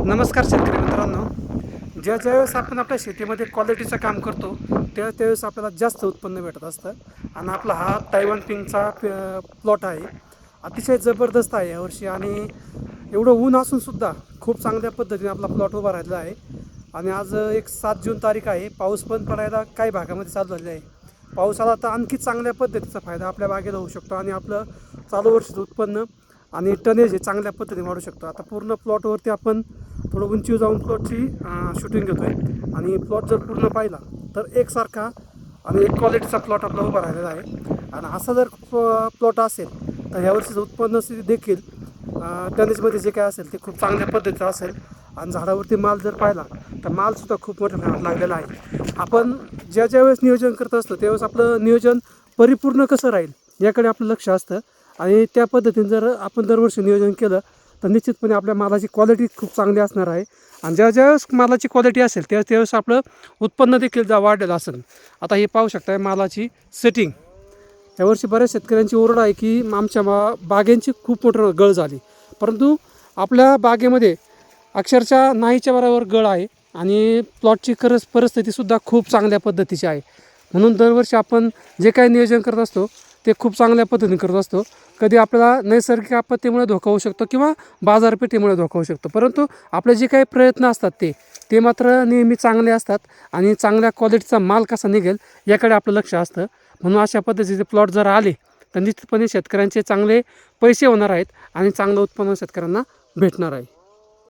नमस्कार शेतकरी मित्रांनो. ज्यावेळेस आपण आपल्या शेतीमध्ये क्वालिटीचं काम करतो त्यावेळेस आपल्याला जास्त उत्पन्न भेटत असतं. आणि आपला हा तायवान पिंकचा प्लॉट आहे. अतिशय जबरदस्त आहे यावर्षी. आणि एवढं ऊन असूनसुद्धा खूप चांगल्या पद्धतीने आपला प्लॉट उभा राहिलेला आहे. आणि आज एक 7 जून तारीख आहे. पाऊस पण पडायला काही भागामध्ये चालू झालेला आहे. पाऊस आला तर आणखी चांगल्या पद्धतीचा फायदा आपल्या बागेला होऊ शकतो आणि आपलं चालू वर्षाचं उत्पन्न आणि टनेज हे चांगल्या पद्धतीने वाढू शकतो. आता पूर्ण प्लॉटवरती आपण थोडं उंचीवर जाऊन प्लॉटची शूटिंग घेतो आहे. आणि प्लॉट जर पूर्ण पाहिला तर एकसारखा आणि एक क्वालिटीचा प्लॉट आपला उभा राहिलेला आहे. आणि असा जर प्लॉट असेल तर ह्यावर्षीचं उत्पन्न देखील टनेजमध्ये जे काय असेल ते खूप चांगल्या पद्धतीचं असेल. आणि झाडावरती माल जर पाहिला तर मालसुद्धा खूप मोठ्या प्रमाणात लागलेला आहे. आपण ज्या वेळेस नियोजन करत असतो त्यावेळेस आपलं नियोजन परिपूर्ण कसं राहील याकडे आपलं लक्ष असतं. आणि त्या पद्धतीने जर आपण दरवर्षी नियोजन केलं तर निश्चितपणे आपल्या मालाची क्वालिटी खूप चांगली असणार आहे. आणि ज्यावेळेस मालाची क्वालिटी असेल त्यावेळेस आपलं उत्पन्न देखील वाढलेलं असेल. आता हे पाहू शकता मालाची सेटिंग. यावर्षी बऱ्याच शेतकऱ्यांची ओरड आहे की आमच्या बागेंची खूप मोठं गळ झाली. परंतु आपल्या बागेमध्ये अक्षरशः नाहीच्या बरोबर गळ आहे. आणि प्लॉटची परिस्थितीसुद्धा खूप चांगल्या पद्धतीची आहे. म्हणून दरवर्षी आपण जे काही नियोजन करत असतो ते खूप चांगल्या पद्धतीने करत असतो. कधी आपल्याला नैसर्गिक आपत्तीमुळे धोका होऊ शकतो किंवा बाजारपेठेमुळे धोका होऊ शकतो. परंतु आपले जे काही प्रयत्न असतात ते मात्र नेहमी चांगले असतात. आणि चांगल्या क्वालिटीचा माल कसा निघेल याकडे आपलं लक्ष असतं. म्हणून अशा पद्धतीचे प्लॉट जर आले तर निश्चितपणे शेतकऱ्यांचे चांगले पैसे होणार आहेत आणि चांगलं उत्पन्न शेतकऱ्यांना भेटणार आहे.